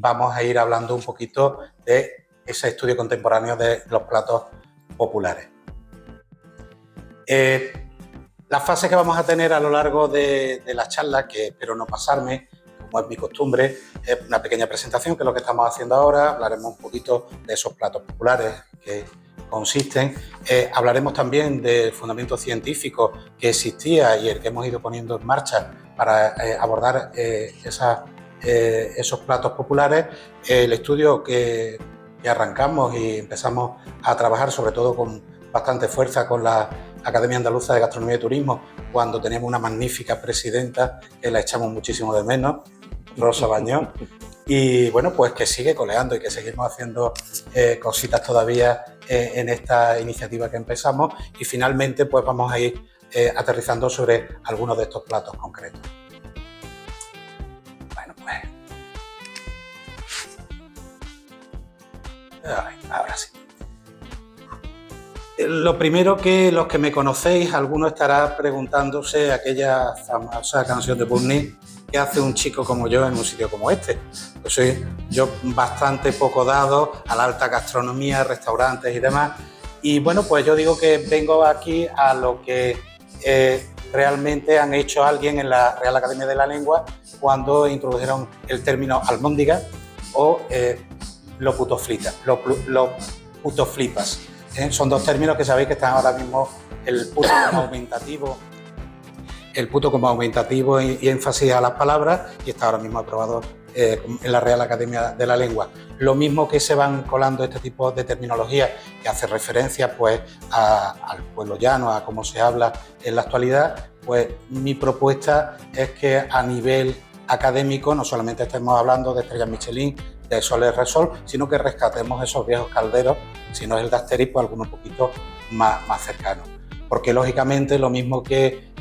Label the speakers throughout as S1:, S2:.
S1: vamos a ir hablando un poquito de ese estudio contemporáneo de los platos populares. Las fases que vamos a tener a lo largo de la charla, que espero no pasarme, como es mi costumbre, es una pequeña presentación, que es lo que estamos haciendo ahora. Hablaremos un poquito de esos platos populares que consisten. Hablaremos también del fundamento científico que existía y el que hemos ido poniendo en marcha para abordar esos platos populares. El estudio que arrancamos y empezamos a trabajar, sobre todo con bastante fuerza, con la Academia Andaluza de Gastronomía y Turismo, cuando teníamos una magnífica presidenta que la echamos muchísimo de menos, Rosa Bañón, y bueno, pues que sigue coleando y que seguimos haciendo cositas todavía en esta iniciativa que empezamos, y finalmente pues vamos a ir aterrizando sobre algunos de estos platos concretos. Bueno, pues ahora sí. Lo primero, que los que me conocéis, alguno estará preguntándose aquella famosa canción de Burning: ¿qué hace un chico como yo en un sitio como este? Pues soy yo bastante poco dado a la alta gastronomía, restaurantes y demás. Y bueno, pues yo digo que vengo aquí a lo que realmente han hecho alguien en la Real Academia de la Lengua cuando introdujeron el término almóndiga o lo puto flipas. Son dos términos que sabéis que están ahora mismo, el puto como aumentativo y énfasis a las palabras, y está ahora mismo aprobado en la Real Academia de la Lengua. Lo mismo que se van colando este tipo de terminología que hace referencia pues al pueblo llano, a cómo se habla en la actualidad. Pues mi propuesta es que a nivel académico no solamente estemos hablando de estrellas Michelin, de Soler Resol, sino que rescatemos esos viejos calderos, si no es el de Asterix, pues alguno un poquito más cercano. Porque lógicamente, lo mismo que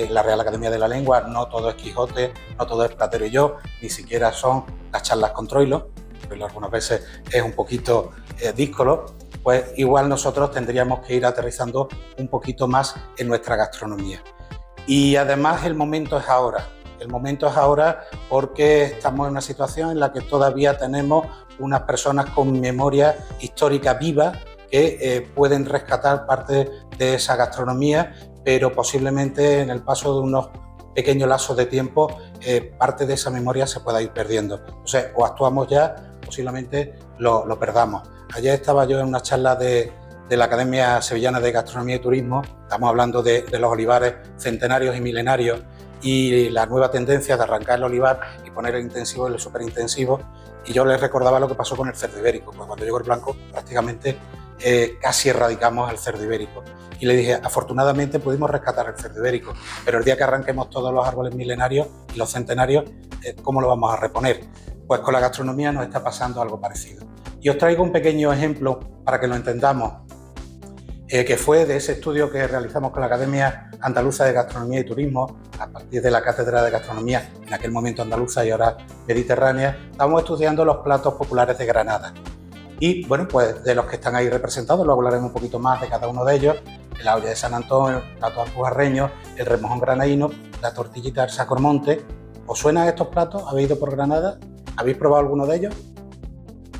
S1: la Real Academia de la Lengua, no todo es Quijote, no todo es Platero y yo, ni siquiera son las charlas con Troilo, Troilo algunas veces es un poquito díscolo, pues igual nosotros tendríamos que ir aterrizando un poquito más en nuestra gastronomía. Y además el momento es ahora. El momento es ahora porque estamos en una situación en la que todavía tenemos unas personas con memoria histórica viva que pueden rescatar parte de esa gastronomía, pero posiblemente en el paso de unos pequeños lapsos de tiempo parte de esa memoria se pueda ir perdiendo. Entonces, o actuamos ya, posiblemente lo perdamos. Ayer estaba yo en una charla de la Academia Sevillana de Gastronomía y Turismo. Estamos hablando de los olivares centenarios y milenarios y la nueva tendencia de arrancar el olivar y poner el intensivo en el superintensivo, y yo les recordaba lo que pasó con el cerdo ibérico, pues cuando llegó el blanco prácticamente casi erradicamos el cerdo ibérico, y le dije, afortunadamente pudimos rescatar el cerdo ibérico, pero el día que arranquemos todos los árboles milenarios y los centenarios, ¿cómo lo vamos a reponer? Pues con la gastronomía nos está pasando algo parecido. Y os traigo un pequeño ejemplo para que lo entendamos, que fue de ese estudio que realizamos con la Academia Andaluza de Gastronomía y Turismo, a partir de la Cátedra de Gastronomía, en aquel momento andaluza y ahora mediterránea. Estábamos estudiando los platos populares de Granada. Y bueno, pues de los que están ahí representados, luego hablaremos un poquito más de cada uno de ellos: la olla de San Antonio, el plato alpujarreño, el remojón granadino, la tortillita del Sacromonte. ¿Os suenan estos platos? ¿Habéis ido por Granada? ¿Habéis probado alguno de ellos?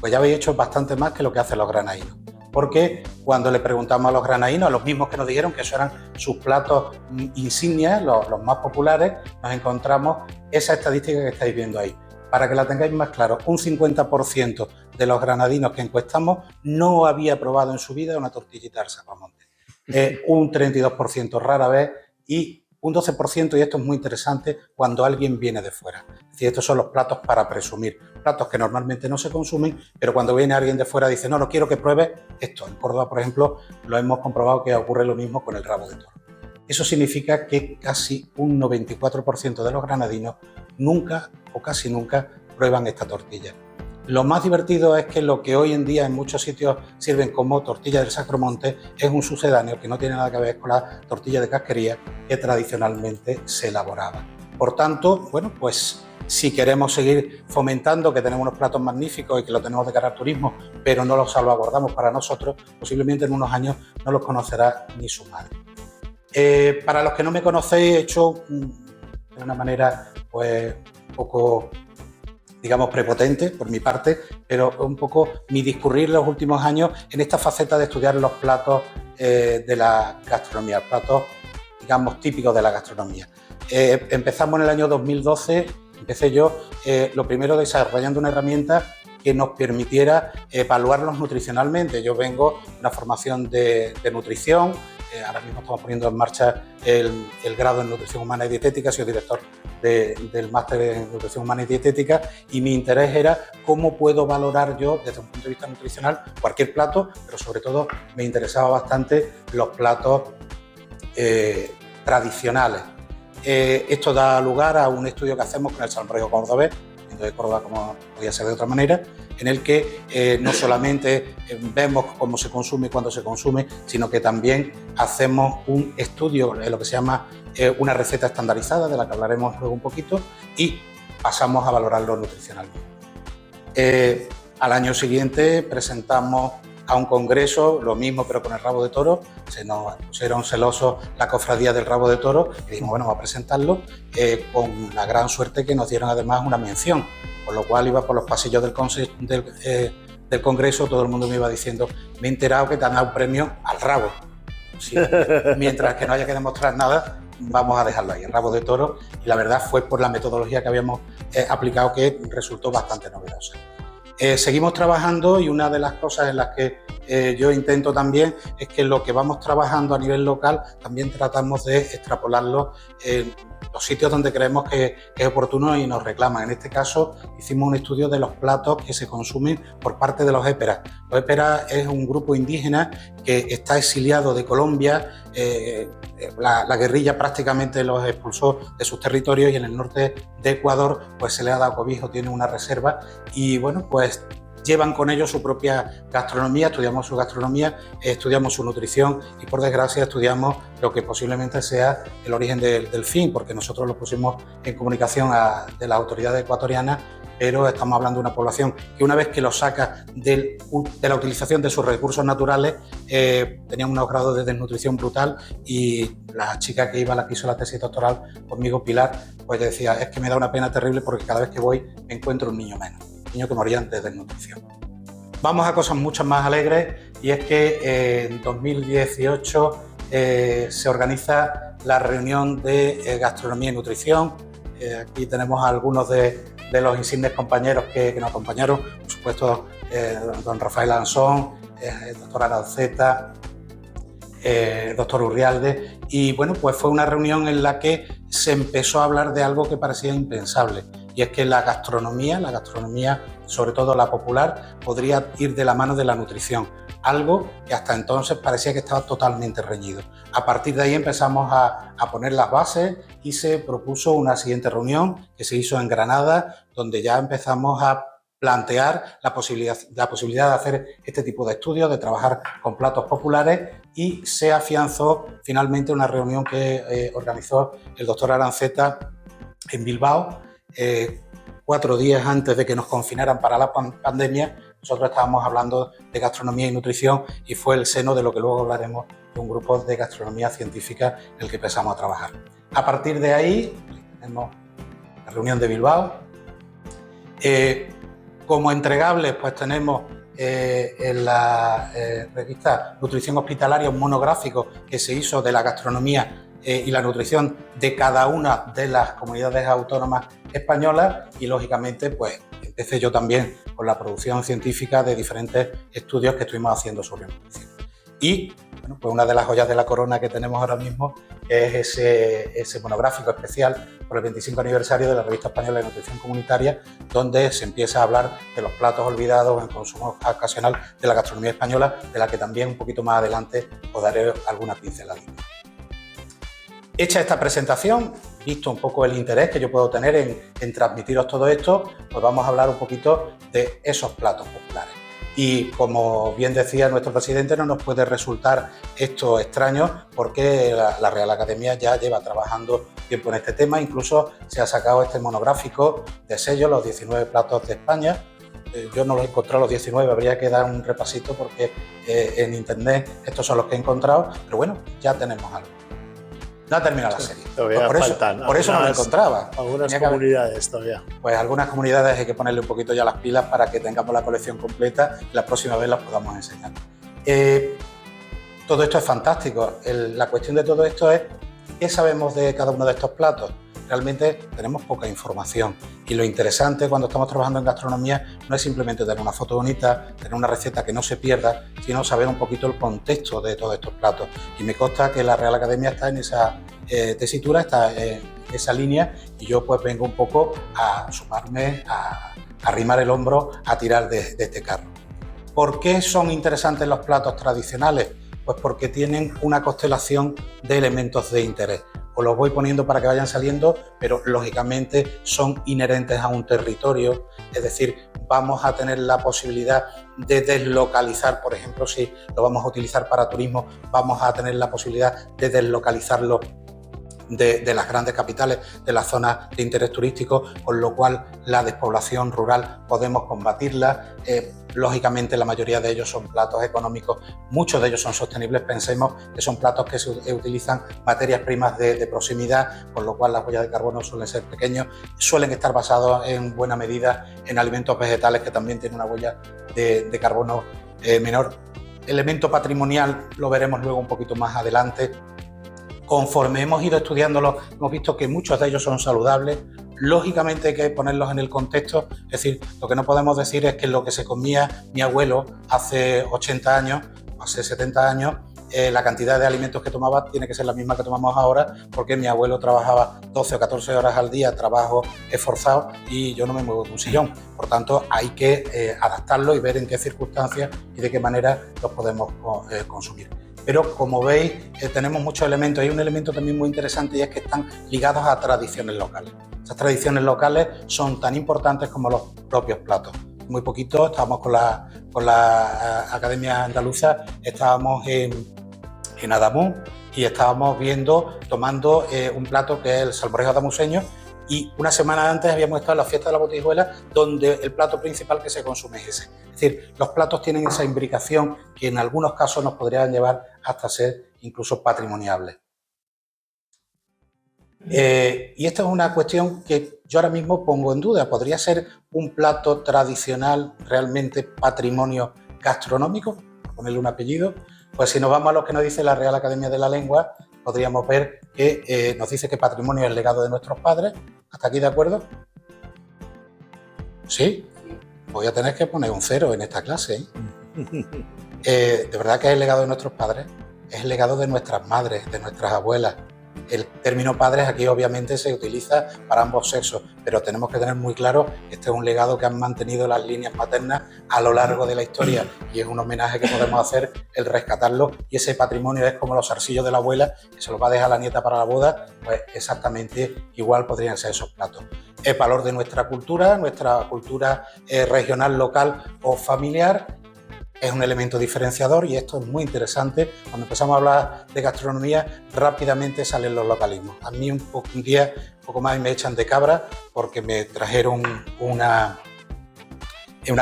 S1: Pues ya habéis hecho bastante más que lo que hacen los granadinos. Porque cuando le preguntamos a los granadinos, a los mismos que nos dijeron que esos eran sus platos insignias, los más populares, nos encontramos esa estadística que estáis viendo ahí. Para que la tengáis más claro, un 50% de los granadinos que encuestamos no había probado en su vida una tortillita del Sacromonte. Un 32% rara vez, y un 12%, y esto es muy interesante, cuando alguien viene de fuera. Es decir, estos son los platos para presumir, platos que normalmente no se consumen, pero cuando viene alguien de fuera dice, no quiero que pruebe esto. En Córdoba, por ejemplo, lo hemos comprobado que ocurre lo mismo con el rabo de toro. Eso significa que casi un 94% de los granadinos nunca o casi nunca prueban esta tortilla. Lo más divertido es que lo que hoy en día en muchos sitios sirven como tortilla del Sacromonte es un sucedáneo que no tiene nada que ver con la tortilla de casquería que tradicionalmente se elaboraba. Por tanto, bueno, pues si queremos seguir fomentando que tenemos unos platos magníficos y que lo tenemos de cara al turismo, pero no los salvaguardamos para nosotros, posiblemente en unos años no los conocerá ni su madre. Para los que no me conocéis, he hecho de una manera pues un poco digamos, prepotente por mi parte, pero un poco mi discurrir los últimos años en esta faceta de estudiar los platos de la gastronomía, platos, digamos, típicos de la gastronomía. Empezamos en el año 2012, empecé yo, lo primero desarrollando una herramienta que nos permitiera evaluarlos nutricionalmente. Yo vengo de una formación de nutrición, ahora mismo estamos poniendo en marcha el grado en nutrición humana y dietética, soy director del máster en nutrición humana y dietética, y mi interés era cómo puedo valorar yo desde un punto de vista nutricional cualquier plato, pero sobre todo me interesaba bastante los platos tradicionales. Esto da lugar a un estudio que hacemos con el Salmorejo cordobés, de Córdoba como podía ser de otra manera, en el que no solamente vemos cómo se consume y cuándo se consume, sino que también hacemos un estudio, lo que se llama una receta estandarizada, de la que hablaremos luego un poquito, y pasamos a valorarlo nutricionalmente. Al año siguiente presentamos a un congreso, lo mismo pero con el rabo de toro, se nos pusieron celosos la cofradía del rabo de toro y dijimos, bueno, vamos a presentarlo, con la gran suerte que nos dieron además una mención, con lo cual iba por los pasillos del congreso, todo el mundo me iba diciendo, me he enterado que te han dado un premio al rabo. Sí, mientras que no haya que demostrar nada, vamos a dejarlo ahí, el rabo de toro, y la verdad fue por la metodología que habíamos aplicado que resultó bastante novedosa. Seguimos trabajando y una de las cosas en las que yo intento también es que lo que vamos trabajando a nivel local también tratamos de extrapolarlo en los sitios donde creemos que es oportuno y nos reclaman. En este caso hicimos un estudio de los platos que se consumen por parte de los éperas. Los éperas es un grupo indígena que está exiliado de Colombia. La guerrilla prácticamente los expulsó de sus territorios y en el norte de Ecuador pues se le ha dado cobijo, tiene una reserva y bueno, pues llevan con ellos su propia gastronomía, estudiamos su gastronomía, estudiamos su nutrición y por desgracia estudiamos lo que posiblemente sea el origen del fin, porque nosotros lo pusimos en comunicación de las autoridades ecuatorianas, pero estamos hablando de una población que una vez que lo saca de la utilización de sus recursos naturales, tenía unos grados de desnutrición brutal y la chica que hizo la tesis doctoral conmigo, Pilar, pues decía, es que me da una pena terrible porque cada vez que voy me encuentro un niño menos, niños que morían de desnutrición. Vamos a cosas mucho más alegres y es que en 2018 se organiza la reunión de gastronomía y nutrición. Aquí tenemos a algunos de los insignes compañeros que nos acompañaron, por supuesto don Rafael Ansón, el doctor Aranceta, el doctor Urrialde, y bueno, pues fue una reunión en la que se empezó a hablar de algo que parecía impensable, y es que la gastronomía, sobre todo la popular, podría ir de la mano de la nutrición, algo que hasta entonces parecía que estaba totalmente reñido. A partir de ahí empezamos a poner las bases y se propuso una siguiente reunión que se hizo en Granada, donde ya empezamos a plantear la posibilidad de hacer este tipo de estudios, de trabajar con platos populares, y se afianzó finalmente una reunión que organizó el doctor Aranceta en Bilbao, 4 días antes de que nos confinaran para la pandemia. Nosotros estábamos hablando de gastronomía y nutrición y fue el seno de lo que luego hablaremos de un grupo de gastronomía científica en el que empezamos a trabajar. A partir de ahí tenemos la reunión de Bilbao. Como entregables pues tenemos en la revista Nutrición Hospitalaria un monográfico que se hizo de la gastronomía y la nutrición de cada una de las comunidades autónomas españolas y lógicamente pues empecé yo también con la producción científica de diferentes estudios que estuvimos haciendo sobre nutrición. Y bueno, pues una de las joyas de la corona que tenemos ahora mismo es ese monográfico especial por el 25 aniversario de la Revista Española de Nutrición Comunitaria, donde se empieza a hablar de los platos olvidados en consumo ocasional de la gastronomía española, de la que también un poquito más adelante os daré alguna pinceladita. Hecha esta presentación, visto un poco el interés que yo puedo tener en transmitiros todo esto, pues vamos a hablar un poquito de esos platos populares. Y como bien decía nuestro presidente, no nos puede resultar esto extraño porque la Real Academia ya lleva trabajando tiempo en este tema, incluso se ha sacado este monográfico de sello, los 19 platos de España. Yo no los he encontrado los 19, habría que dar un repasito porque en internet estos son los que he encontrado, pero bueno, ya tenemos algo. No ha terminado la serie.
S2: Todavía faltan.
S1: Por eso no lo encontraba.
S2: Algunas comunidades todavía.
S1: Pues algunas comunidades hay que ponerle un poquito ya las pilas para que tengamos la colección completa y la próxima vez las podamos enseñar. Todo esto es fantástico. La cuestión de todo esto es ¿qué sabemos de cada uno de estos platos? Realmente tenemos poca información y lo interesante cuando estamos trabajando en gastronomía no es simplemente tener una foto bonita, tener una receta que no se pierda, sino saber un poquito el contexto de todos estos platos. Y me consta que la Real Academia está en esa tesitura, está en esa línea y yo pues vengo un poco a sumarme, a arrimar el hombro, a tirar de este carro. ¿Por qué son interesantes los platos tradicionales? Pues porque tienen una constelación de elementos de interés. Os los voy poniendo para que vayan saliendo, pero lógicamente son inherentes a un territorio, es decir, vamos a tener la posibilidad de deslocalizar, por ejemplo, si lo vamos a utilizar para turismo, vamos a tener la posibilidad de deslocalizarlo de las grandes capitales, de las zonas de interés turístico, con lo cual la despoblación rural podemos combatirla. Lógicamente la mayoría de ellos son platos económicos, muchos de ellos son sostenibles, pensemos que son platos que se utilizan materias primas de proximidad, con lo cual las huellas de carbono suelen ser pequeños, suelen estar basados en buena medida en alimentos vegetales que también tienen una huella de carbono menor. Elemento patrimonial lo veremos luego un poquito más adelante. Conforme hemos ido estudiándolo, hemos visto que muchos de ellos son saludables. Lógicamente hay que ponerlos en el contexto, es decir, lo que no podemos decir es que lo que se comía mi abuelo hace 80 años, hace 70 años, la cantidad de alimentos que tomaba tiene que ser la misma que tomamos ahora, porque mi abuelo trabajaba 12 o 14 horas al día, trabajo esforzado, y yo no me muevo de un sillón. Por tanto, hay que adaptarlo y ver en qué circunstancias y de qué manera los podemos consumir. Pero como veis, tenemos muchos elementos. Hay un elemento también muy interesante y es que están ligados a tradiciones locales. Esas tradiciones locales son tan importantes como los propios platos. Muy poquito, estábamos con la Academia Andaluza, estábamos en Adamuz y estábamos tomando un plato que es el salmorejo adamuseño, y una semana antes habíamos estado en la fiesta de la Botijuela, donde el plato principal que se consume es ese. Es decir, los platos tienen esa imbricación que en algunos casos nos podrían llevar hasta ser incluso patrimoniables. Y esta es una cuestión que yo ahora mismo pongo en duda. ¿Podría ser un plato tradicional realmente patrimonio gastronómico? Por ponerle un apellido. Pues si nos vamos a lo que nos dice la Real Academia de la Lengua, podríamos ver que nos dice que patrimonio es el legado de nuestros padres. ¿Hasta aquí de acuerdo? ¿Sí? Voy a tener que poner un 0 en esta clase, ¿eh? De verdad que es el legado de nuestros padres, es el legado de nuestras madres, de nuestras abuelas. El término padres aquí obviamente se utiliza para ambos sexos, pero tenemos que tener muy claro que este es un legado que han mantenido las líneas maternas a lo largo de la historia, y es un homenaje que podemos hacer el rescatarlo, y ese patrimonio es como los zarcillos de la abuela que se los va a dejar la nieta para la boda, pues exactamente igual podrían ser esos platos. El valor de nuestra cultura regional, local o familiar, es un elemento diferenciador, y esto es muy interesante. Cuando empezamos a hablar de gastronomía, rápidamente salen los localismos. A mí un día, un poco más, y me echan de cabra porque me trajeron una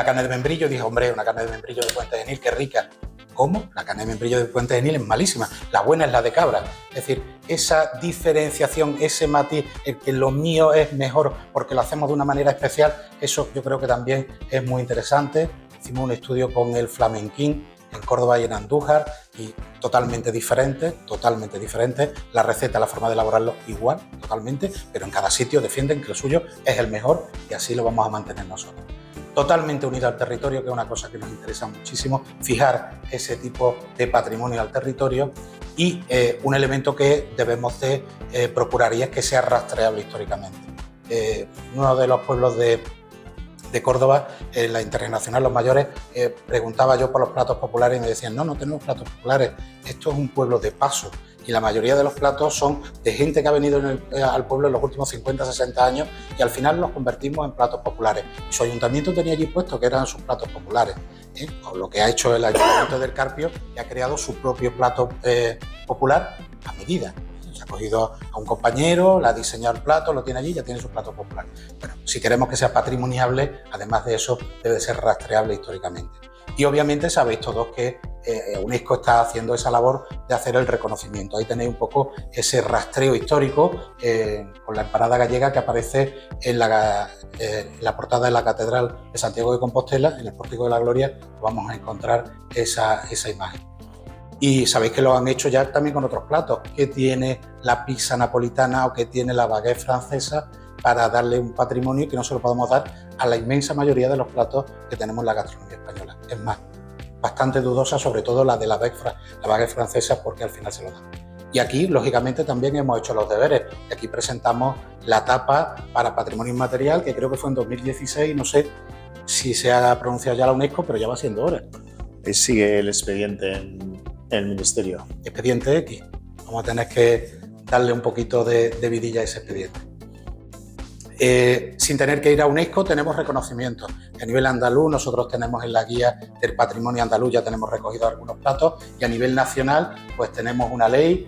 S1: carne de membrillo. Dije, hombre, una carne de membrillo de Puente Genil, qué rica. ¿Cómo? La carne de membrillo de Puente Genil es malísima. La buena es la de cabra. Es decir, esa diferenciación, ese matiz, el que lo mío es mejor porque lo hacemos de una manera especial, eso yo creo que también es muy interesante. Hicimos un estudio con el flamenquín en Córdoba y en Andújar, y totalmente diferente. La receta, la forma de elaborarlo igual, totalmente, pero en cada sitio defienden que lo suyo es el mejor, y así lo vamos a mantener nosotros. Totalmente unido al territorio, que es una cosa que nos interesa muchísimo, fijar ese tipo de patrimonio al territorio, y un elemento que debemos de procurar, y es que sea rastreable históricamente. Uno de los pueblos de Córdoba, en la Internacional Los Mayores, preguntaba yo por los platos populares y me decían, no tenemos platos populares, esto es un pueblo de paso, y la mayoría de los platos son de gente que ha venido al pueblo en los últimos 50, 60 años, y al final los convertimos en platos populares. Y su ayuntamiento tenía allí puesto que eran sus platos populares, o lo que ha hecho el Ayuntamiento del Carpio, que ha creado su propio plato popular a medida. Se ha cogido a un compañero, le ha diseñado el plato, lo tiene allí, ya tiene su plato popular. Bueno, si queremos que sea patrimoniable, además de eso, debe ser rastreable históricamente. Y obviamente sabéis todos que UNESCO está haciendo esa labor de hacer el reconocimiento. Ahí tenéis un poco ese rastreo histórico con la empanada gallega que aparece en la portada de la Catedral de Santiago de Compostela, en el Pórtico de la Gloria, vamos a encontrar esa imagen. Y sabéis que lo han hecho ya también con otros platos, que tiene la pizza napolitana o que tiene la baguette francesa, para darle un patrimonio que no se lo podemos dar a la inmensa mayoría de los platos que tenemos en la gastronomía española. Es más, bastante dudosa, sobre todo la de la baguette francesa, porque al final se lo dan. Y aquí, lógicamente, también hemos hecho los deberes. Y aquí presentamos la tapa para Patrimonio Inmaterial, que creo que fue en 2016, no sé si se ha pronunciado ya la UNESCO, pero ya va siendo hora.
S2: Sigue el expediente en el Ministerio.
S1: Expediente X. Vamos a tener que darle un poquito de vidilla a ese expediente. Sin tener que ir a UNESCO tenemos reconocimientos. A nivel andaluz nosotros tenemos en la guía del patrimonio andaluz, ya tenemos recogidos algunos platos, y a nivel nacional pues tenemos una ley,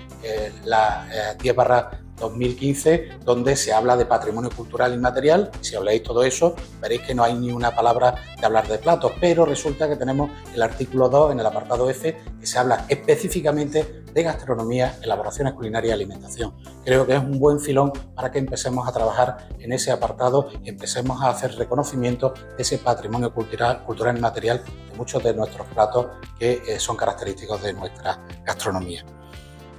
S1: la 10/2015, donde se habla de patrimonio cultural inmaterial. Si habláis todo eso, veréis que no hay ni una palabra de hablar de platos, pero resulta que tenemos el artículo 2, en el apartado F, que se habla específicamente de gastronomía, elaboraciones culinarias y alimentación. Creo que es un buen filón para que empecemos a trabajar en ese apartado y empecemos a hacer reconocimiento de ese patrimonio cultural inmaterial de muchos de nuestros platos que son característicos de nuestra gastronomía.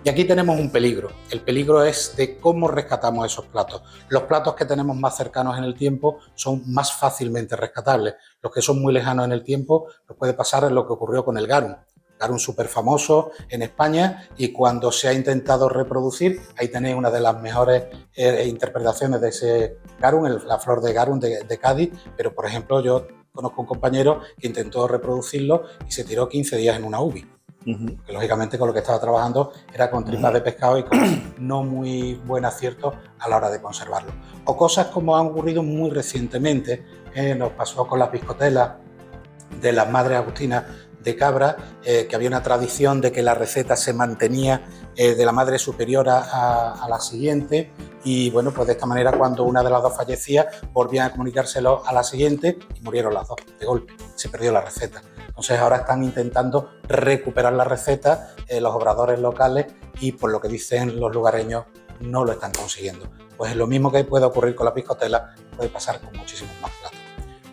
S1: Y aquí tenemos un peligro. El peligro es de cómo rescatamos esos platos. Los platos que tenemos más cercanos en el tiempo son más fácilmente rescatables. Los que son muy lejanos en el tiempo, nos puede pasar en lo que ocurrió con el garum. Garum súper famoso en España, y cuando se ha intentado reproducir, ahí tenéis una de las mejores interpretaciones de ese garum, la flor de garum de Cádiz, pero por ejemplo yo conozco un compañero que intentó reproducirlo y se tiró 15 días en una UBI. Que lógicamente con lo que estaba trabajando era con tripas de pescado y con no muy buen acierto a la hora de conservarlo. O cosas como han ocurrido muy recientemente, nos pasó con las piscotelas de las Madres Agustinas de Cabra, que había una tradición de que la receta se mantenía de la madre superior a la siguiente, y bueno, pues de esta manera cuando una de las dos fallecía volvían a comunicárselo a la siguiente y murieron las dos de golpe, se perdió la receta. Entonces ahora están intentando recuperar la receta los obradores locales, y por lo que dicen los lugareños no lo están consiguiendo. Pues es lo mismo que puede ocurrir con la piscotela, puede pasar con muchísimos más platos.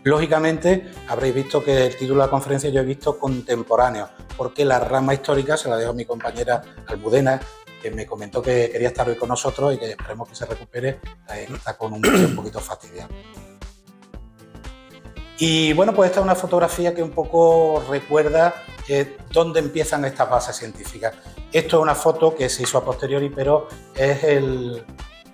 S1: Lógicamente habréis visto que el título de la conferencia yo he visto contemporáneo, porque la rama histórica se la dejo a mi compañera Almudena, que me comentó que quería estar hoy con nosotros y que esperemos que se recupere, está con un poquito fastidiado. Y bueno, pues esta es una fotografía que un poco recuerda dónde empiezan estas bases científicas. Esto es una foto que se hizo a posteriori, pero es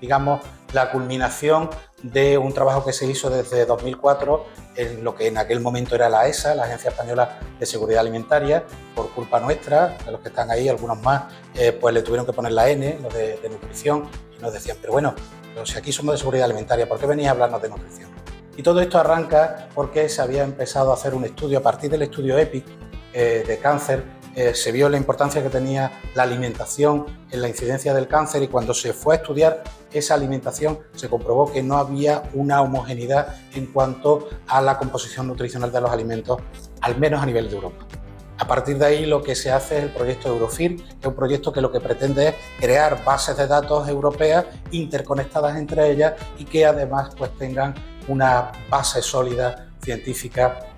S1: digamos, la culminación de un trabajo que se hizo desde 2004 en lo que en aquel momento era la ESA, la Agencia Española de Seguridad Alimentaria. Por culpa nuestra, de los que están ahí, algunos más, pues le tuvieron que poner la N, lo de nutrición, y nos decían, pero bueno, pero si aquí somos de seguridad alimentaria, ¿por qué venís a hablarnos de nutrición? Y todo esto arranca porque se había empezado a hacer un estudio, a partir del estudio EPIC de cáncer, se vio la importancia que tenía la alimentación en la incidencia del cáncer, y cuando se fue a estudiar esa alimentación se comprobó que no había una homogeneidad en cuanto a la composición nutricional de los alimentos, al menos a nivel de Europa. A partir de ahí lo que se hace es el proyecto Eurofir, que es un proyecto que lo que pretende es crear bases de datos europeas interconectadas entre ellas y que además pues tengan una base sólida científica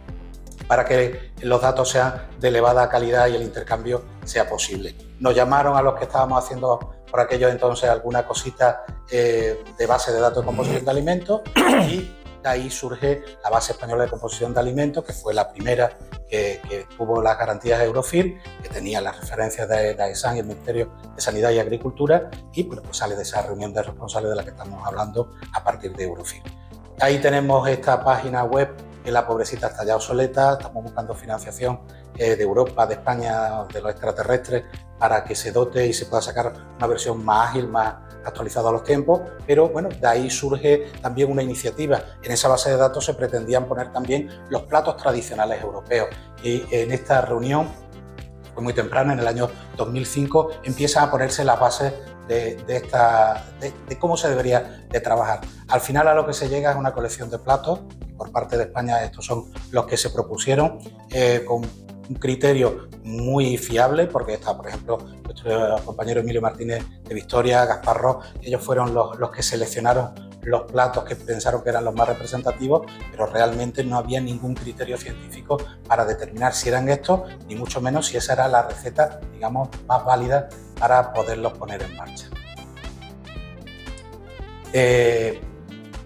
S1: para que los datos sean de elevada calidad y el intercambio sea posible. Nos llamaron a los que estábamos haciendo por aquello entonces alguna cosita de base de datos de composición de alimentos, y de ahí surge la base española de composición de alimentos, que fue la primera que tuvo las garantías Eurofir, que tenía las referencias de AESAN y el Ministerio de Sanidad y Agricultura, y pues sale de esa reunión de responsables de la que estamos hablando a partir de Eurofir. Ahí tenemos esta página web, que la pobrecita está ya obsoleta. Estamos buscando financiación de Europa, de España, de los extraterrestres, para que se dote y se pueda sacar una versión más ágil, más actualizada a los tiempos, pero bueno, de ahí surge también una iniciativa. En esa base de datos se pretendían poner también los platos tradicionales europeos, y en esta reunión, fue muy temprana, en el año 2005, empiezan a ponerse las bases de cómo se debería de trabajar. Al final a lo que se llega es una colección de platos, por parte de España estos son los que se propusieron, con un criterio muy fiable, porque está, por ejemplo, nuestro compañero Emilio Martínez de Victoria, Gaspar Ross, ellos fueron los que seleccionaron los platos que pensaron que eran los más representativos, pero realmente no había ningún criterio científico para determinar si eran estos, ni mucho menos si esa era la receta, digamos, más válida para poderlos poner en marcha.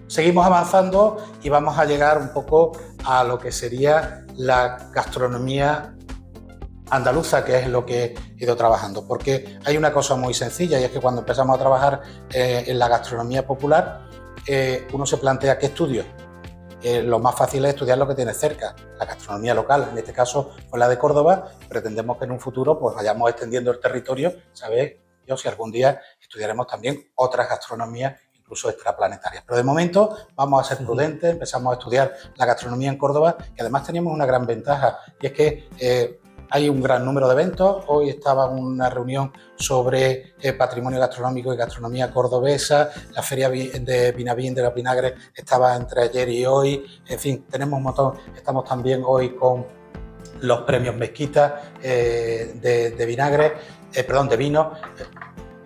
S1: Seguimos avanzando y vamos a llegar un poco a lo que sería la gastronomía andaluza, que es lo que he ido trabajando, porque hay una cosa muy sencilla, y es que cuando empezamos a trabajar en la gastronomía popular, uno se plantea qué estudios. Lo más fácil es estudiar lo que tienes cerca, la gastronomía local, en este caso fue la de Córdoba. Pretendemos que en un futuro pues vayamos extendiendo el territorio, ¿sabéis? Yo si algún día estudiaremos también otras gastronomías, incluso extraplanetarias. Pero de momento vamos a ser prudentes, empezamos a estudiar la gastronomía en Córdoba, y además teníamos una gran ventaja, y es que hay un gran número de eventos. Hoy estaba en una reunión sobre patrimonio gastronómico y gastronomía cordobesa, la feria de Vinavín de los Vinagres estaba entre ayer y hoy, en fin, tenemos un montón. Estamos también hoy con los premios Mezquita de vinagre, de vino.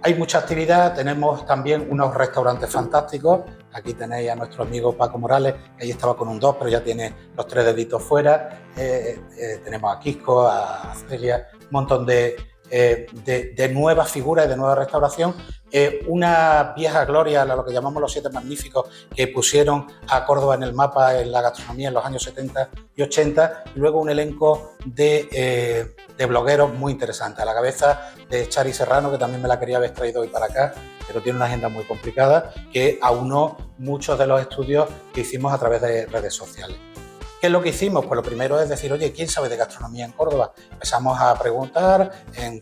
S1: Hay mucha actividad, tenemos también unos restaurantes fantásticos. Aquí tenéis a nuestro amigo Paco Morales, que ahí estaba con un 2, pero ya tiene los 3 deditos fuera. Tenemos a Quisco, a Celia, un montón de nuevas figuras y de nueva restauración. Una vieja gloria, lo que llamamos los 7 magníficos, que pusieron a Córdoba en el mapa en la gastronomía en los años 70 y 80. Y luego un elenco de blogueros muy interesante, a la cabeza de Chari Serrano, que también me la quería haber traído hoy para acá, pero tiene una agenda muy complicada, que aunó muchos de los estudios que hicimos a través de redes sociales. ¿Qué es lo que hicimos? Pues lo primero es decir, oye, ¿quién sabe de gastronomía en Córdoba? Empezamos a preguntar en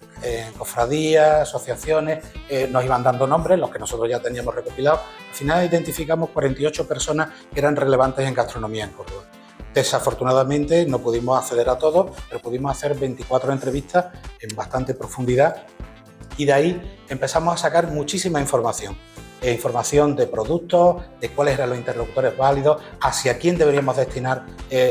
S1: cofradías, asociaciones, nos iban dando nombres, los que nosotros ya teníamos recopilados. Al final identificamos 48 personas que eran relevantes en gastronomía en Córdoba. Desafortunadamente no pudimos acceder a todos, pero pudimos hacer 24 entrevistas en bastante profundidad, y de ahí empezamos a sacar muchísima información. Información de productos, de cuáles eran los interlocutores válidos, hacia quién deberíamos destinar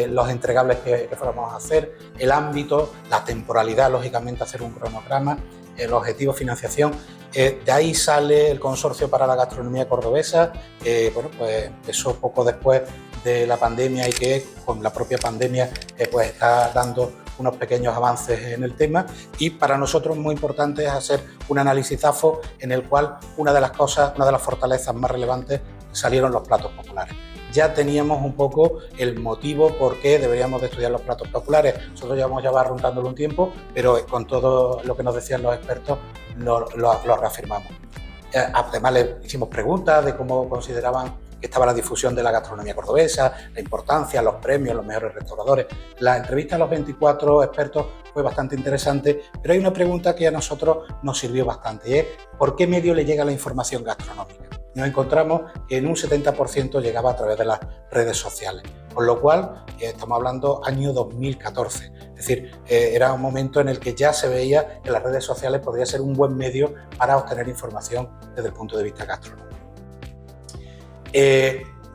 S1: los entregables que fuéramos a hacer, el ámbito, la temporalidad, lógicamente hacer un cronograma, el objetivo, financiación. De ahí sale el Consorcio para la Gastronomía Cordobesa, pues empezó poco después de la pandemia, y que con la propia pandemia pues está dando unos pequeños avances en el tema. Y para nosotros muy importante es hacer un análisis ZAFO, en el cual una de las fortalezas más relevantes salieron los platos populares. Ya teníamos un poco el motivo por qué deberíamos de estudiar los platos populares. Nosotros llevamos ya barruntándolo un tiempo, pero con todo lo que nos decían los expertos lo reafirmamos. Además le hicimos preguntas de cómo consideraban que estaba la difusión de la gastronomía cordobesa, la importancia, los premios, los mejores restauradores. La entrevista a los 24 expertos fue bastante interesante, pero hay una pregunta que a nosotros nos sirvió bastante, y es ¿por qué medio le llega la información gastronómica? Nos encontramos que en un 70% llegaba a través de las redes sociales, con lo cual estamos hablando año 2014, es decir, era un momento en el que ya se veía que las redes sociales podría ser un buen medio para obtener información desde el punto de vista gastronómico.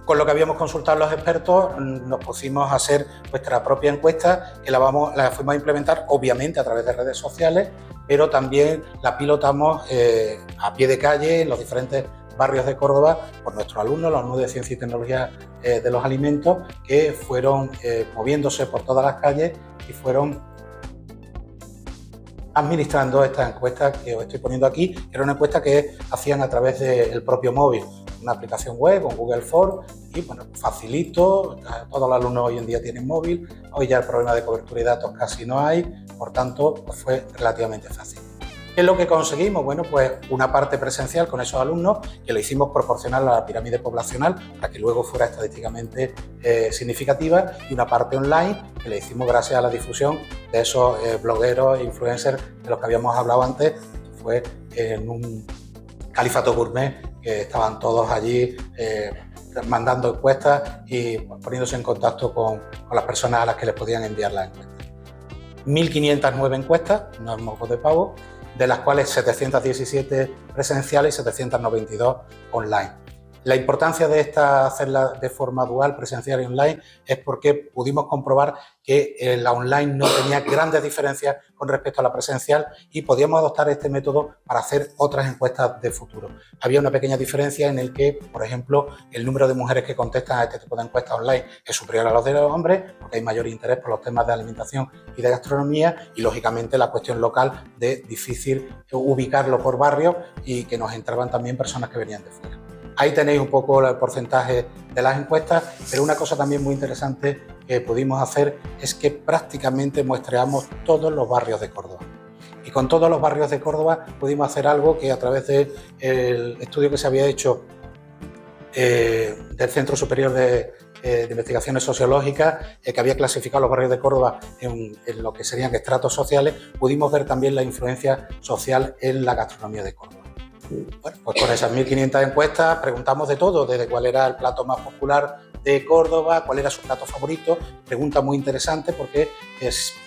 S1: Con lo que habíamos consultado los expertos, nos pusimos a hacer nuestra propia encuesta, que la fuimos a implementar obviamente a través de redes sociales, pero también la pilotamos a pie de calle en los diferentes barrios de Córdoba por nuestros alumnos, los alumnos de Ciencia y Tecnología de los Alimentos, que fueron moviéndose por todas las calles y fueron administrando esta encuesta que os estoy poniendo aquí, que era una encuesta que hacían a través del propio móvil, una aplicación web con Google Forms, y bueno, facilito, todos los alumnos hoy en día tienen móvil, hoy ya el problema de cobertura y datos casi no hay, por tanto pues fue relativamente fácil. ¿Qué es lo que conseguimos? Bueno, pues una parte presencial con esos alumnos, que lo hicimos proporcional a la pirámide poblacional para que luego fuera estadísticamente significativa, y una parte online que le hicimos gracias a la difusión de esos blogueros e influencers de los que habíamos hablado antes. Fue en un califato gourmet que estaban todos allí mandando encuestas y poniéndose en contacto con las personas a las que les podían enviar las encuestas. 1.509 encuestas, no es moco de pavo, de las cuales 717 presenciales y 792 online. La importancia de hacerla de forma dual, presencial y online, es porque pudimos comprobar que la online no tenía grandes diferencias con respecto a la presencial y podíamos adoptar este método para hacer otras encuestas de futuro. Había una pequeña diferencia en el que, por ejemplo, el número de mujeres que contestan a este tipo de encuestas online es superior a los de los hombres, porque hay mayor interés por los temas de alimentación y de gastronomía, y lógicamente la cuestión local de difícil ubicarlo por barrio y que nos entraban también personas que venían de fuera. Ahí tenéis un poco el porcentaje de las encuestas, pero una cosa también muy interesante que pudimos hacer es que prácticamente muestreamos todos los barrios de Córdoba. Y con todos los barrios de Córdoba pudimos hacer algo que a través del estudio que se había hecho del Centro Superior de Investigaciones Sociológicas, que había clasificado los barrios de Córdoba en lo que serían estratos sociales, pudimos ver también la influencia social en la gastronomía de Córdoba. Bueno, pues con esas 1.500 encuestas preguntamos de todo, desde cuál era el plato más popular de Córdoba, cuál era su plato favorito. Pregunta muy interesante porque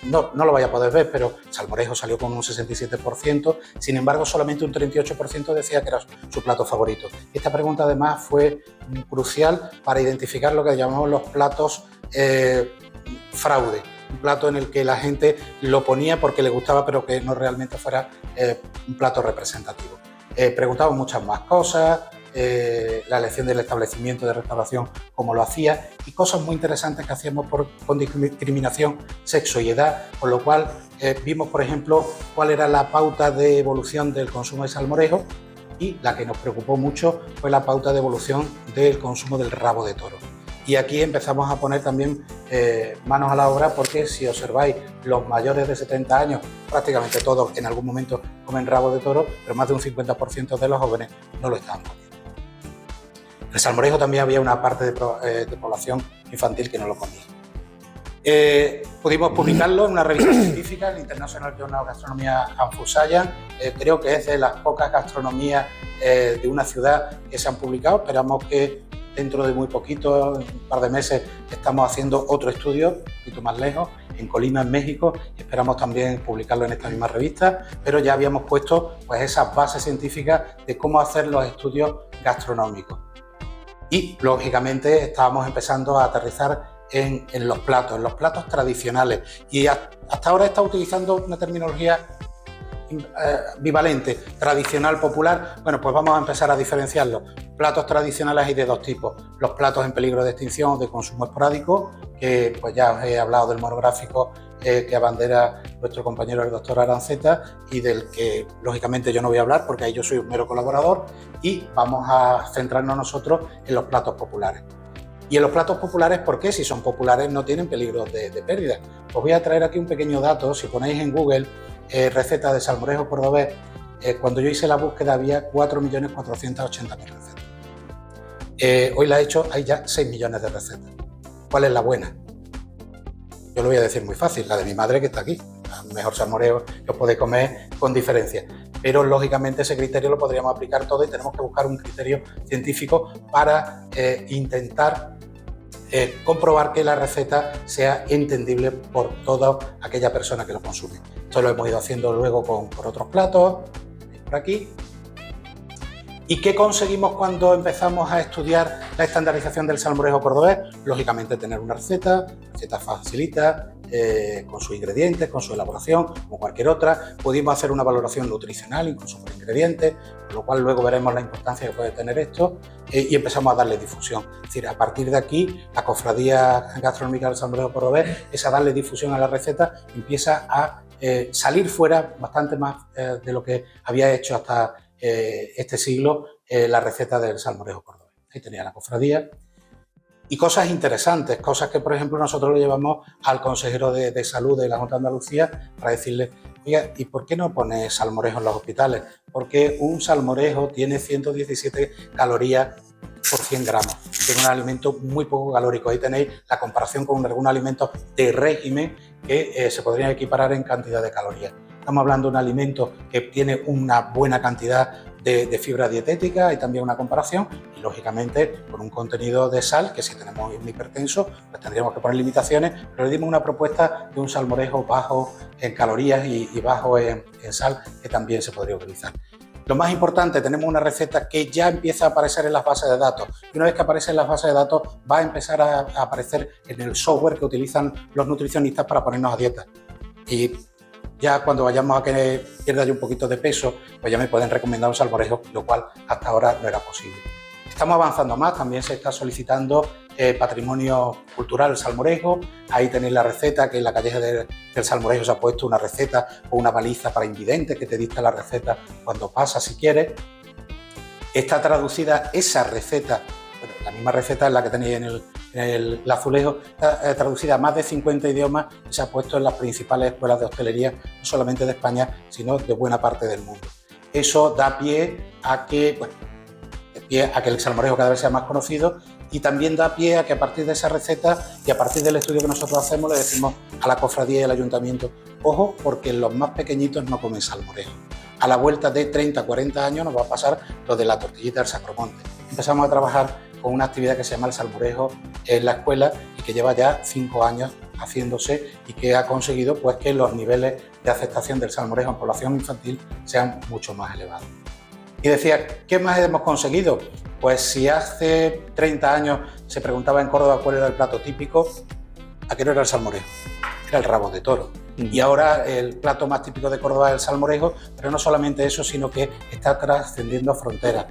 S1: no lo vaya a poder ver, pero salmorejo salió con un 67%, sin embargo solamente un 38% decía que era su plato favorito. Esta pregunta además fue crucial para identificar lo que llamamos los platos fraude, un plato en el que la gente lo ponía porque le gustaba pero que no realmente fuera un plato representativo. Preguntamos muchas más cosas, la elección del establecimiento de restauración, cómo lo hacía, y cosas muy interesantes que hacíamos con discriminación, sexo y edad, con lo cual vimos, por ejemplo, cuál era la pauta de evolución del consumo de salmorejo, y la que nos preocupó mucho fue la pauta de evolución del consumo del rabo de toro. Y aquí empezamos a poner también manos a la obra, porque si observáis, los mayores de 70 años, prácticamente todos en algún momento comen rabo de toro, pero más de un 50% de los jóvenes no lo estaban comiendo. El salmorejo también había una parte de población infantil que no lo comía. Pudimos publicarlo en una revista científica, el International Journal of Gastronomy and Food Science. Creo que es de las pocas gastronomías de una ciudad que se han publicado. Esperamos que dentro de muy poquito, en un par de meses, estamos haciendo otro estudio, un poquito más lejos, en Colima, en México. Esperamos también publicarlo en esta misma revista, pero ya habíamos puesto pues esas bases científicas de cómo hacer los estudios gastronómicos. Y, lógicamente, estábamos empezando a aterrizar en los platos tradicionales. Y hasta ahora he estado utilizando una terminología bivalente, tradicional, popular. Bueno, pues vamos a empezar a diferenciarlos. Platos tradicionales hay de dos tipos: los platos en peligro de extinción o de consumo esporádico, que pues ya os he hablado del monográfico que abandera nuestro compañero el doctor Aranceta, y del que lógicamente yo no voy a hablar porque ahí yo soy un mero colaborador, y vamos a centrarnos nosotros en los platos populares. Y en los platos populares, ¿por qué? Si son populares no tienen peligro de pérdida. Os voy a traer aquí un pequeño dato. Si ponéis en Google receta de salmorejo cordobés, cuando yo hice la búsqueda había 4.480.000 recetas. Hoy la he hecho, hay ya 6 millones de recetas. ¿Cuál es la buena? Yo lo voy a decir muy fácil, la de mi madre, que está aquí. El mejor salmorejo que os podéis comer con diferencia. Pero lógicamente ese criterio lo podríamos aplicar todo, y tenemos que buscar un criterio científico para intentar comprobar que la receta sea entendible por toda aquella persona que lo consume. Esto lo hemos ido haciendo luego por otros platos, por aquí. ¿Y qué conseguimos cuando empezamos a estudiar la estandarización del salmorejo cordobés? Lógicamente tener una receta facilita, con sus ingredientes, con su elaboración, como cualquier otra. Pudimos hacer una valoración nutricional, incluso por ingredientes, con lo cual luego veremos la importancia que puede tener esto, y empezamos a darle difusión. Es decir, a partir de aquí, la Cofradía Gastronómica del Salmorejo Cordobés es a darle difusión a la receta, empieza a salir fuera bastante más de lo que había hecho hasta este siglo la receta del salmorejo cordobés. Ahí tenía la cofradía. Y cosas interesantes, cosas que, por ejemplo, nosotros lo llevamos al consejero de salud de la Junta de Andalucía para decirle: oiga, ¿y por qué no pone salmorejo en los hospitales? Porque un salmorejo tiene 117 calorías por 100 gramos. Es un alimento muy poco calórico. Ahí tenéis la comparación con algunos alimentos de régimen que se podrían equiparar en cantidad de calorías. Estamos hablando de un alimento que tiene una buena cantidad de fibra dietética, y también una comparación, y lógicamente con un contenido de sal, que si tenemos un hipertenso pues tendríamos que poner limitaciones, pero le dimos una propuesta de un salmorejo bajo en calorías y bajo en sal, que también se podría utilizar. Lo más importante, tenemos una receta que ya empieza a aparecer en las bases de datos. Y una vez que aparece en las bases de datos, va a empezar a aparecer en el software que utilizan los nutricionistas para ponernos a dieta. Y ya cuando vayamos a que pierda yo un poquito de peso, pues ya me pueden recomendar un salmorejo, lo cual hasta ahora no era posible. Estamos avanzando más, también se está solicitando patrimonio cultural, el salmorejo. Ahí tenéis la receta, que en la calleja del salmorejo se ha puesto una receta o una baliza para invidentes que te dicta la receta cuando pasa si quieres. Está traducida esa receta, bueno, la misma receta es la que tenéis en el azulejo, está traducida a más de 50 idiomas y se ha puesto en las principales escuelas de hostelería, no solamente de España, sino de buena parte del mundo. Eso da pie a que, bueno, el salmorejo cada vez sea más conocido, y también da pie a que a partir de esa receta y a partir del estudio que nosotros hacemos le decimos a la cofradía y al ayuntamiento: ojo, porque los más pequeñitos no comen salmorejo. A la vuelta de 30 o 40 años nos va a pasar lo de la tortillita del Sacromonte. Empezamos a trabajar con una actividad que se llama el salmorejo en la escuela y que lleva ya 5 años haciéndose y que ha conseguido pues que los niveles de aceptación del salmorejo en población infantil sean mucho más elevados. Y decía, ¿qué más hemos conseguido? Pues si hace 30 años se preguntaba en Córdoba cuál era el plato típico, aquí no era el salmorejo, era el rabo de toro. Y ahora el plato más típico de Córdoba es el salmorejo, pero no solamente eso, sino que está trascendiendo fronteras.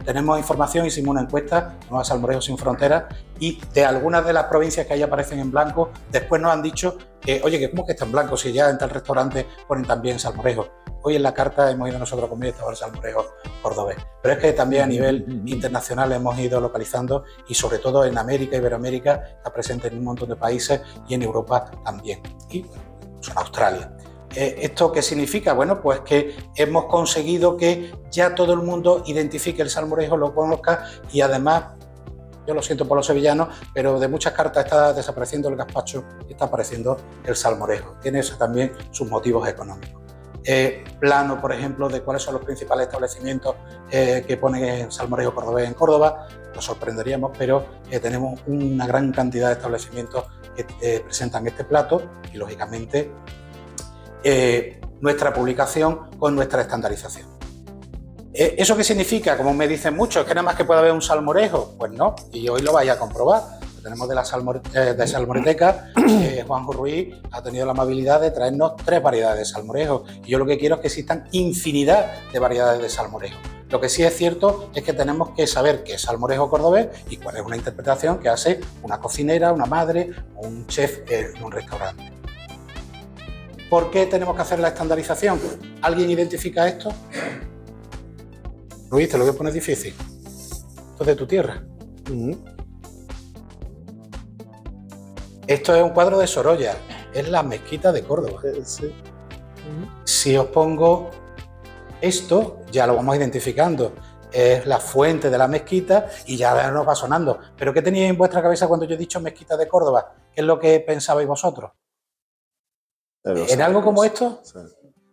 S1: Tenemos información, hicimos una encuesta, llamada Salmorejo sin Fronteras, y de algunas de las provincias que ahí aparecen en blanco, después nos han dicho que, oye, que ¿cómo que está en blanco si ya en tal restaurante ponen también salmorejo? Hoy en la carta hemos ido nosotros a comer y estaba el salmorejo cordobés. Pero es que también a nivel internacional hemos ido localizando, y sobre todo en América, Iberoamérica, está presente en un montón de países, y en Europa también. Y bueno, en Australia. ¿Esto qué significa? Bueno, pues que hemos conseguido que ya todo el mundo identifique el salmorejo, lo conozca, y además, yo lo siento por los sevillanos, pero de muchas cartas está desapareciendo el gazpacho y está apareciendo el salmorejo. Tiene eso también sus motivos económicos. Plano, por ejemplo, de cuáles son los principales establecimientos que ponen salmorejo cordobés en Córdoba, nos sorprenderíamos, pero tenemos una gran cantidad de establecimientos que presentan este plato, y lógicamente nuestra publicación con nuestra estandarización. ¿Eso qué significa? Como me dicen muchos, ¿es que nada más que puede haber un salmorejo? Pues no, y hoy lo vais a comprobar. Lo tenemos de la Salmoreteca. Juanjo Ruiz ha tenido la amabilidad de traernos 3 variedades de salmorejo, y yo lo que quiero es que existan infinidad de variedades de salmorejo. Lo que sí es cierto es que tenemos que saber qué es salmorejo cordobés y cuál es una interpretación que hace una cocinera, una madre o un chef en un restaurante. ¿Por qué tenemos que hacer la estandarización? ¿Alguien identifica esto? Luis, te lo voy a poner difícil. Esto es de tu tierra. Esto es un cuadro de Sorolla, es la mezquita de Córdoba.
S2: Sí.
S1: Si os pongo esto, ya lo vamos identificando. Es la fuente de la mezquita y ya nos va sonando. ¿Pero qué teníais en vuestra cabeza cuando yo he dicho mezquita de Córdoba? ¿Qué es lo que pensabais vosotros? ¿En algo como esto?
S2: Sí.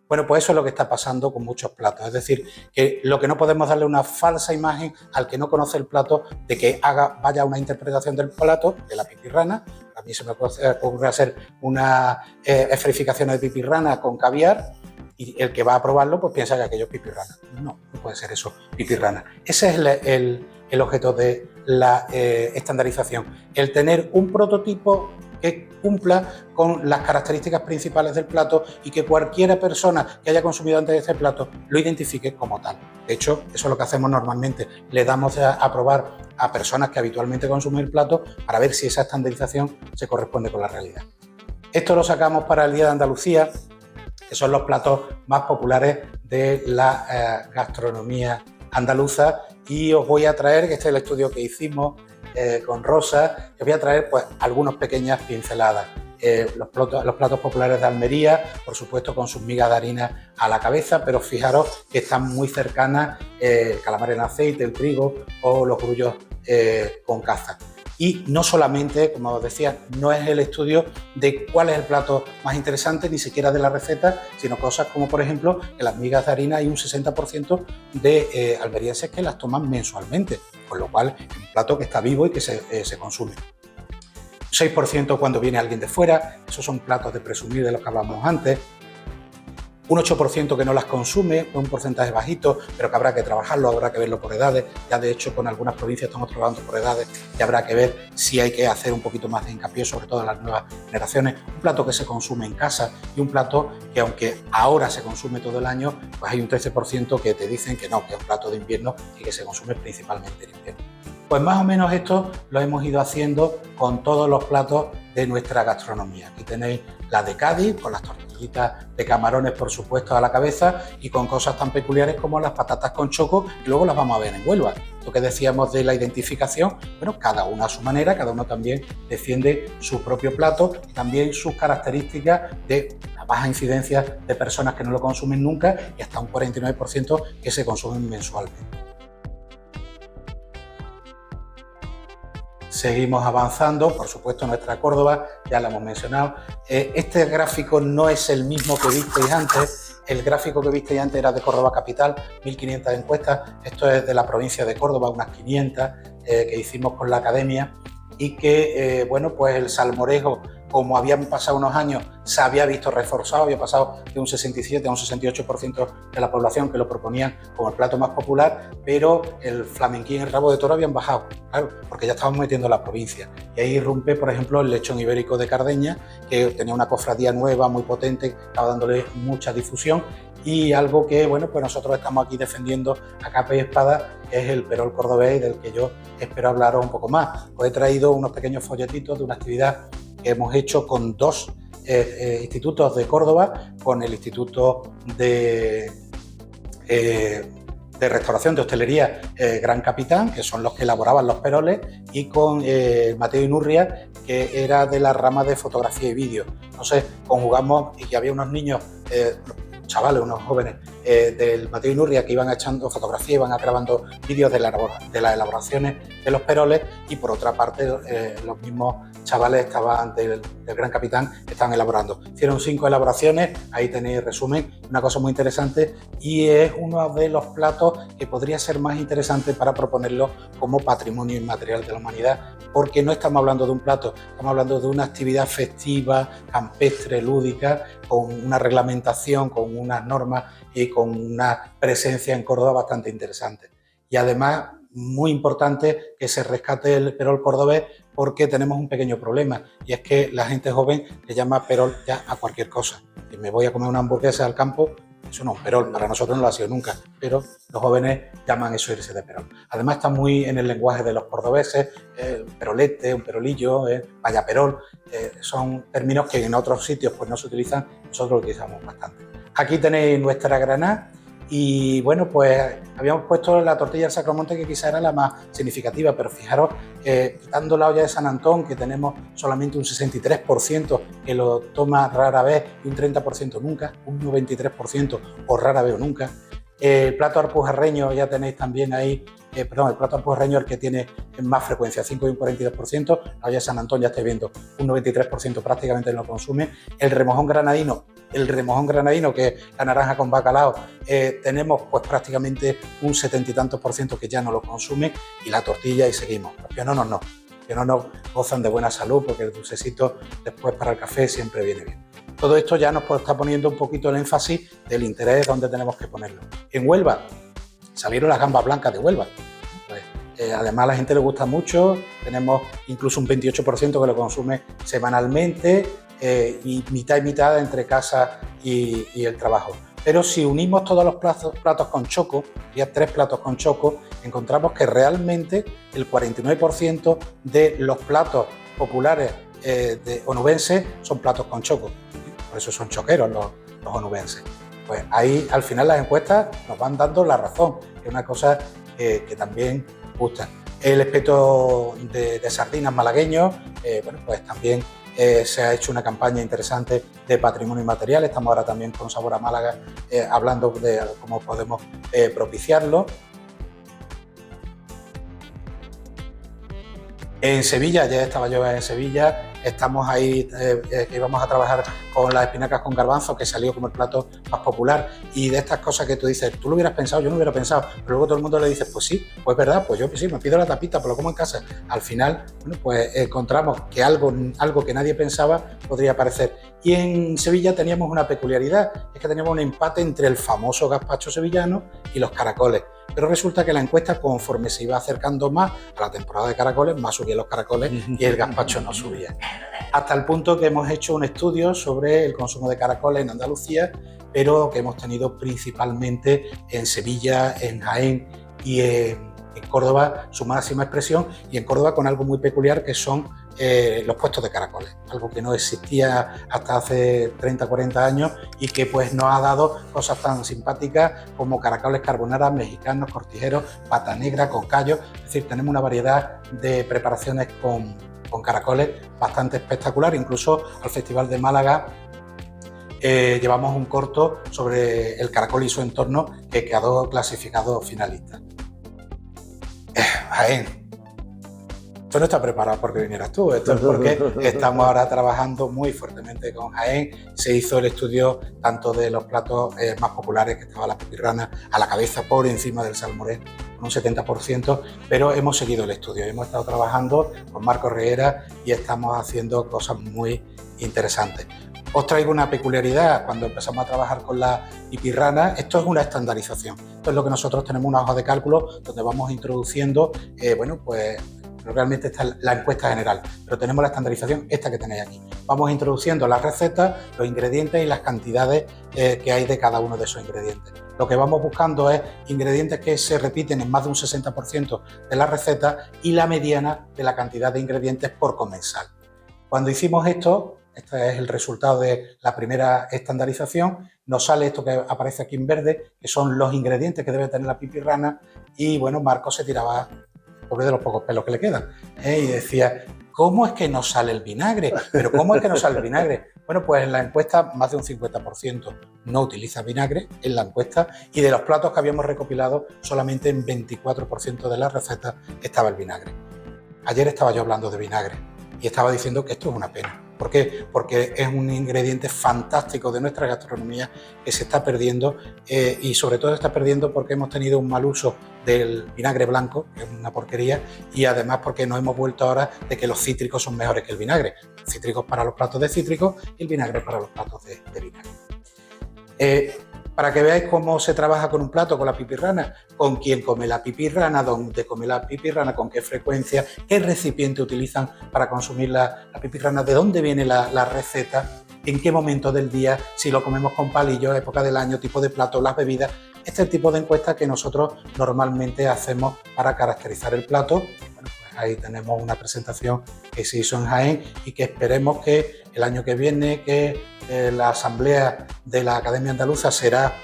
S1: Bueno, pues eso es lo que está pasando con muchos platos. Es decir, que lo que no podemos darle una falsa imagen al que no conoce el plato de que vaya a una interpretación del plato, de la pipirrana. A mí se me ocurre hacer una esferificación de pipirrana con caviar, y el que va a probarlo pues piensa que aquello es pipirrana. No, no puede ser eso, pipirrana. Ese es el objeto de la estandarización, el tener un prototipo que cumpla con las características principales del plato y que cualquier persona que haya consumido antes de este plato lo identifique como tal. De hecho, eso es lo que hacemos normalmente. Le damos a probar a personas que habitualmente consumen el plato para ver si esa estandarización se corresponde con la realidad. Esto lo sacamos para el Día de Andalucía, que son los platos más populares de la gastronomía andaluza, y os voy a traer, que este es el estudio que hicimos con Rosa, os voy a traer pues algunas pequeñas pinceladas. Los platos populares de Almería, por supuesto con sus migas de harina a la cabeza, pero fijaros que están muy cercanas el calamar en aceite, el trigo o los grullos con caza. Y no solamente, como os decía, no es el estudio de cuál es el plato más interesante, ni siquiera de la receta, sino cosas como, por ejemplo, que las migas de harina hay un 60% de almerienses que las toman mensualmente, con lo cual es un plato que está vivo y que se consume. 6% cuando viene alguien de fuera, esos son platos de presumir de los que hablamos antes. un 8% que no las consume, un porcentaje bajito, pero que habrá que trabajarlo, habrá que verlo por edades. Ya de hecho con algunas provincias estamos trabajando por edades y habrá que ver si hay que hacer un poquito más de hincapié, sobre todo en las nuevas generaciones. Un plato que se consume en casa y un plato que, aunque ahora se consume todo el año, pues hay un 13% que te dicen que no, que es un plato de invierno y que se consume principalmente en invierno. Pues más o menos esto lo hemos ido haciendo con todos los platos de nuestra gastronomía. Aquí tenéis la de Cádiz, con las tortillitas de camarones, por supuesto, a la cabeza, y con cosas tan peculiares como las patatas con choco, y luego las vamos a ver en Huelva. Lo que decíamos de la identificación, bueno, cada uno a su manera, cada uno también defiende su propio plato y también sus características de la baja incidencia de personas que no lo consumen nunca y hasta un 49% que se consumen mensualmente. Seguimos avanzando, por supuesto nuestra Córdoba, ya la hemos mencionado. Este gráfico no es el mismo que visteis antes. El gráfico que visteis antes era de Córdoba Capital, 1.500 encuestas. Esto es de la provincia de Córdoba, unas 500 que hicimos con la academia y que, bueno, pues el salmorejo, como habían pasado unos años, se había visto reforzado, había pasado de un 67 a un 68% de la población que lo proponían como el plato más popular, pero el flamenquín y el rabo de toro habían bajado, claro, porque ya estábamos metiendo la provincia. Y ahí irrumpe, por ejemplo, el lechón ibérico de Cardeña, que tenía una cofradía nueva, muy potente, estaba dándole mucha difusión, y algo que, bueno, pues nosotros estamos aquí defendiendo a capa y espada, que es el perol cordobés, del que yo espero hablaros un poco más. Os he traído unos pequeños folletitos de una actividad que hemos hecho con dos institutos de Córdoba, con el Instituto de Restauración de Hostelería Gran Capitán, que son los que elaboraban los peroles, y con Mateo Inurria, que era de la rama de fotografía y vídeo. Entonces conjugamos, y había unos niños, chavales, unos jóvenes del Mateo Inurria que iban echando fotografía, iban grabando vídeos de las elaboraciones de los peroles, y por otra parte los mismos chavales estaban del Gran Capitán, estaban elaborando. Hicieron 5 elaboraciones, ahí tenéis el resumen, una cosa muy interesante, y es uno de los platos que podría ser más interesante para proponerlo como patrimonio inmaterial de la humanidad, porque no estamos hablando de un plato, estamos hablando de una actividad festiva, campestre, lúdica, con una reglamentación, con unas normas y con una presencia en Córdoba bastante interesante. Y además, muy importante que se rescate el perol cordobés, porque tenemos un pequeño problema, y es que la gente joven le llama perol ya a cualquier cosa. Si me voy a comer una hamburguesa al campo, eso no es un perol, para nosotros no lo ha sido nunca, pero los jóvenes llaman eso irse de perol. Además está muy en el lenguaje de los cordobeses, perolete, un perolillo, vaya perol, son términos que en otros sitios pues no se utilizan, nosotros lo utilizamos bastante. Aquí tenéis nuestra granada. Y bueno, pues habíamos puesto la tortilla del Sacromonte, que quizá era la más significativa, pero fijaros, quitando la olla de San Antón, que tenemos solamente un 63% que lo toma rara vez y un 30% nunca, un 93% o rara vez o nunca. El plato alpujarreño ya tenéis también ahí, el plato alpujarreño es el que tiene más frecuencia, 5 y un 42%, la olla de San Antón ya estáis viendo, un 93% prácticamente no lo consume. El remojón granadino, que es la naranja con bacalao, tenemos pues prácticamente un 70 y tantos % que ya no lo consume, y la tortilla, y seguimos. Los piononos no, los piononos gozan de buena salud, porque el dulcecito después para el café siempre viene bien. Todo esto ya nos está poniendo un poquito el énfasis del interés donde tenemos que ponerlo. En Huelva salieron las gambas blancas de Huelva. Pues, además a la gente le gusta mucho, tenemos incluso un 28% que lo consume semanalmente, y mitad y mitad entre casa y el trabajo. Pero si unimos todos los platos con choco, ya 3 platos con choco, encontramos que realmente el 49% de los platos populares onubenses son platos con choco. Por eso son choqueros los onubenses. Pues ahí al final las encuestas nos van dando la razón, que es una cosa que también gusta. El espeto de sardinas malagueños, bueno, pues también se ha hecho una campaña interesante de patrimonio inmaterial. Estamos ahora también con Sabor a Málaga hablando de cómo podemos propiciarlo. En Sevilla, ya estaba yo en Sevilla, estamos ahí, que íbamos a trabajar con las espinacas con garbanzo, que salió como el plato más popular, y de estas cosas que tú dices, tú lo hubieras pensado, yo no lo hubiera pensado, pero luego todo el mundo le dice, pues sí, pues verdad, pues yo sí, me pido la tapita, pero lo como en casa. Al final, bueno, pues encontramos que algo que nadie pensaba podría aparecer. Y en Sevilla teníamos una peculiaridad, es que teníamos un empate entre el famoso gazpacho sevillano y los caracoles. Pero resulta que la encuesta, conforme se iba acercando más a la temporada de caracoles, más subían los caracoles y el gazpacho no subía. Hasta el punto que hemos hecho un estudio sobre el consumo de caracoles en Andalucía, pero que hemos tenido principalmente en Sevilla, en Jaén y en Córdoba su máxima expresión, y en Córdoba con algo muy peculiar que son los puestos de caracoles, algo que no existía hasta hace 30 o 40 años y que pues nos ha dado cosas tan simpáticas como caracoles carbonara, mexicanos, cortijeros, pata negra, con callos. Es decir, tenemos una variedad de preparaciones con caracoles bastante espectacular. Incluso al Festival de Málaga llevamos un corto sobre el caracol y su entorno que quedó clasificado finalista. Jaén. Esto no está preparado porque vinieras tú, esto es porque estamos ahora trabajando muy fuertemente con Jaén. Se hizo el estudio tanto de los platos más populares, que estaba la pipirrana a la cabeza por encima del salmorés, con un 70%, pero hemos seguido el estudio. Hemos estado trabajando con Marco Reguera y estamos haciendo cosas muy interesantes. Os traigo una peculiaridad. Cuando empezamos a trabajar con la pipirrana, esto es una estandarización. Esto es lo que nosotros tenemos, una hoja de cálculo donde vamos introduciendo, bueno, pues realmente está la encuesta general, pero tenemos la estandarización, esta que tenéis aquí. Vamos introduciendo las recetas, los ingredientes y las cantidades que hay de cada uno de esos ingredientes. Lo que vamos buscando es ingredientes que se repiten en más de un 60% de las recetas y la mediana de la cantidad de ingredientes por comensal. Cuando hicimos esto, este es el resultado de la primera estandarización, nos sale esto que aparece aquí en verde, que son los ingredientes que debe tener la pipirrana, y bueno, Marco se tiraba pobre de los pocos pelos que le quedan, y decía, ¿cómo es que no sale el vinagre? ¿Pero cómo es que no sale el vinagre? Bueno, pues en la encuesta más de un 50% no utiliza vinagre en la encuesta, y de los platos que habíamos recopilado solamente en 24% de las recetas estaba el vinagre. Ayer estaba yo hablando de vinagre y estaba diciendo que esto es una pena. ¿Por qué? Porque es un ingrediente fantástico de nuestra gastronomía que se está perdiendo, y sobre todo se está perdiendo porque hemos tenido un mal uso del vinagre blanco, que es una porquería, y además porque nos hemos vuelto ahora de que los cítricos son mejores que el vinagre. Los cítricos para los platos de cítricos y el vinagre para los platos de vinagre. Para que veáis cómo se trabaja con un plato, con la pipirrana, con quién come la pipirrana, dónde come la pipirrana, con qué frecuencia, qué recipiente utilizan para consumir la pipirrana, de dónde viene la receta, en qué momento del día, si lo comemos con palillos, época del año, tipo de plato, las bebidas. Este es el tipo de encuesta que nosotros normalmente hacemos para caracterizar el plato. Bueno, pues ahí tenemos una presentación que se hizo en Jaén y que esperemos que el año que viene, que la asamblea de la Academia Andaluza será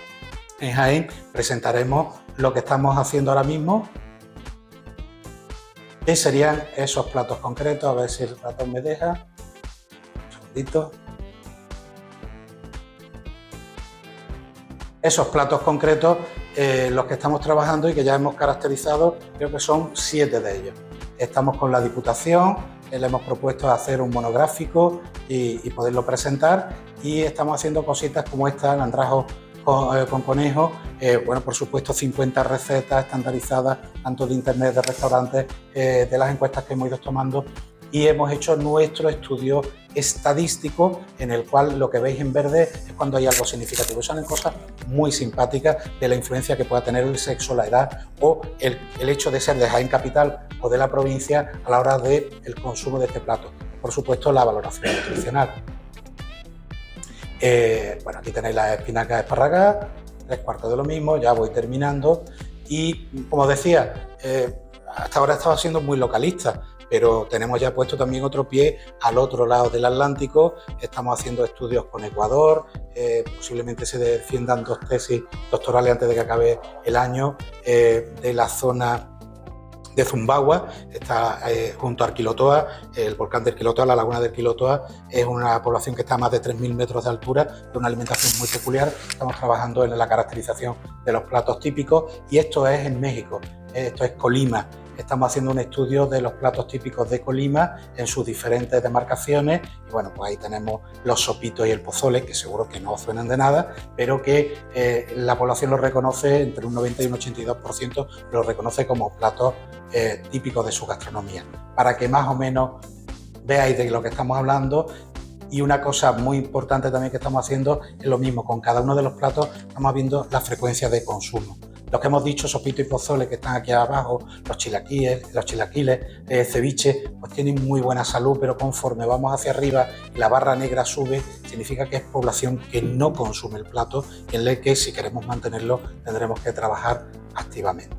S1: en Jaén, presentaremos lo que estamos haciendo ahora mismo, que serían esos platos concretos. A ver si el ratón me deja. Un segundito. Esos platos concretos, los que estamos trabajando y que ya hemos caracterizado, creo que son 7 de ellos. Estamos con la Diputación, le hemos propuesto hacer un monográfico y poderlo presentar, y estamos haciendo cositas como esta, el andrajo con conejo, bueno, por supuesto 50 recetas estandarizadas, tanto de internet, de restaurantes, de las encuestas que hemos ido tomando, y hemos hecho nuestro estudio estadístico en el cual lo que veis en verde es cuando hay algo significativo. Salen cosas muy simpáticas de la influencia que pueda tener el sexo, la edad o el hecho de ser de Jaén capital o de la provincia a la hora del consumo de este plato. Por supuesto, la valoración nutricional. Bueno, aquí tenéis las espinacas esparragadas, 3/4 de lo mismo, ya voy terminando. Y como decía, hasta ahora estaba siendo muy localista, pero tenemos ya puesto también otro pie al otro lado del Atlántico. Estamos haciendo estudios con Ecuador, posiblemente se defiendan 2 tesis doctorales antes de que acabe el año, de la zona de Zumbagua, está junto a Arquilotoa, el volcán de Arquilotoa, la laguna de Arquilotoa, es una población que está a más de 3.000 metros de altura, de una alimentación muy peculiar. Estamos trabajando en la caracterización de los platos típicos, y esto es en México, esto es Colima. estamos haciendo un estudio de los platos típicos de Colima en sus diferentes demarcaciones y bueno, pues ahí tenemos los sopitos y el pozole, que seguro que no suenan de nada, pero que la población lo reconoce, entre un 90 y un 82% lo reconoce como platos típicos de su gastronomía, para que más o menos veáis de lo que estamos hablando. Y una cosa muy importante también que estamos haciendo es lo mismo, con cada uno de los platos estamos viendo la frecuencia de consumo. Los que hemos dicho, sopito y pozole, que están aquí abajo, los chilaquiles, ceviche, pues tienen muy buena salud, pero conforme vamos hacia arriba y la barra negra sube, significa que es población que no consume el plato y en el que, si queremos mantenerlo, tendremos que trabajar activamente.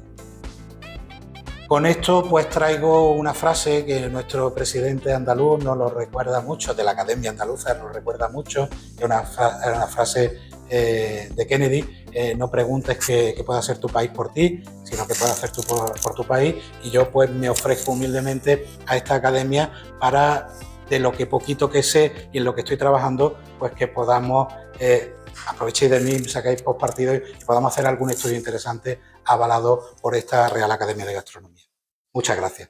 S1: Con esto pues traigo una frase que nuestro presidente andaluz nos lo recuerda mucho, de la Academia Andaluza nos lo recuerda mucho, es una frase de Kennedy, no preguntes qué puede hacer tu país por ti, sino qué puede hacer tú por tu país, y yo pues me ofrezco humildemente a esta academia para, de lo que poquito que sé y en lo que estoy trabajando, pues que podamos, aprovechéis de mí, sacáis postpartido y podamos hacer algún estudio interesante avalado por esta Real Academia de Gastronomía. Muchas gracias.